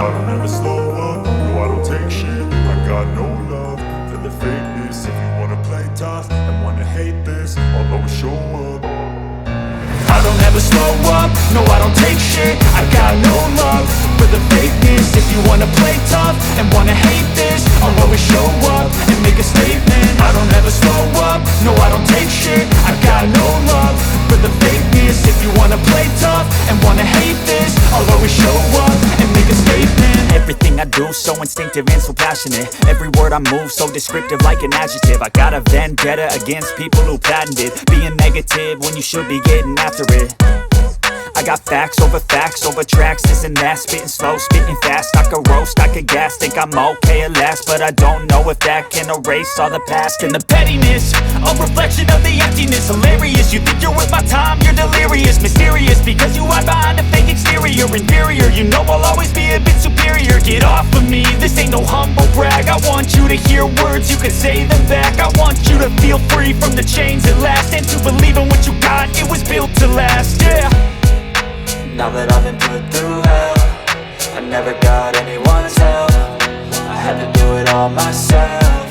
I don't ever slow up, no I don't take shit. I got no love for the fakeness. If you wanna play tough and wanna hate this, I'll always show up. I don't ever slow up, no I don't take shit. I got no love for the fakeness. If you wanna play tough and wanna hate this, I'll always show up and make a statement. I don't ever slow up, no I don't take shit. I got no love for the fakeness. If you wanna play tough and wanna hate this, I'll always show up and make a statement. Everything I do so instinctive and so passionate. Every word I move so descriptive like an adjective. I got a vendetta against people who patented being negative when you should be getting after it. I got facts over tracks, this and that. Spitting slow, spitting fast, I could roast, I could gas. Think I'm okay at last, but I don't know if that can erase all the past. And the pettiness, a reflection of the emptiness. Hilarious, you think you're worth my time, you're delirious. Mysterious, because you hide behind a fake exterior. Inferior, you know I'll always be a bit superior. Get off of me, this ain't no humble brag. I want you to hear words, you can say them back. I want you to feel free from the chains at last, and to believe in what you got, it was built to last, yeah. Now that I've been put through hell, I never got anyone's help. I had to do it all myself.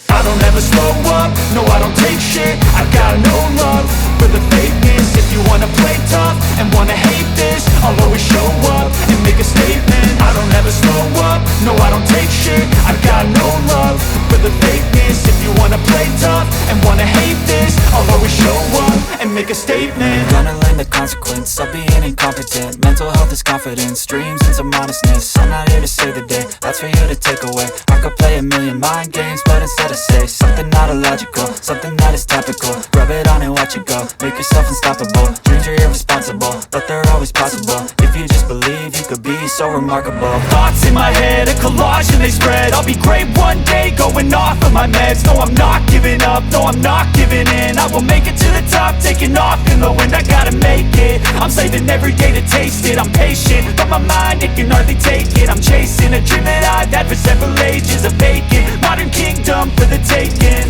I don't ever slow up, no I don't take shit. I got no love for the fakeness. If you wanna play tough and wanna hate this, I'll always show up and make a statement. I don't ever slow up, no I don't take shit. I got no love for the fakeness. If you wanna play tough and wanna hate this, I'll always show up and make a statement. Gonna learn the consequence of being incompetent. Mental health is confidence, dreams and some modestness. I'm not here to save the day, that's for you to take away. I could play a million mind games, but instead I say something not illogical, something that is topical. Rub it on and watch it go, make yourself unstoppable. Dreams are irresponsible, but they're always possible. If you just believe, you could be so remarkable. Thoughts in my head, a collage and they spread. I'll be great one day, going off of my meds. No, I'm not giving up, no, I'm not giving in. I will make it to the top, taking off in the wind. I gotta make it, I'm saving every day to taste it. I'm patient, but my mind, it can hardly take it. I'm chasing a dream that I've had for several ages. A vacant, modern kingdom for the taking.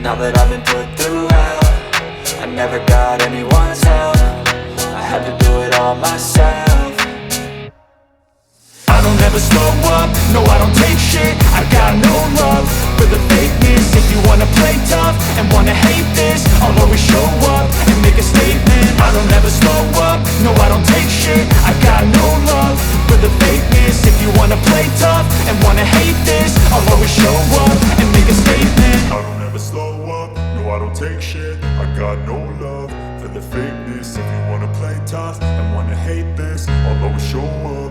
Now that I've been put through hell, I never got anyone's help. I had to do it all myself. I don't ever slow up, no I don't take shit. I got no love for the fakeness. If you wanna play tough and wanna hate this, I'll always show up and make a statement. I don't ever slow up, no I don't take shit. I got no love for the fakeness. If you wanna play tough and wanna hate this, I'll always show up and make a statement. I don't ever slow up, no I don't take shit. I got no love for the fakeness. If you wanna play tough and wanna hate this, I'll always show up.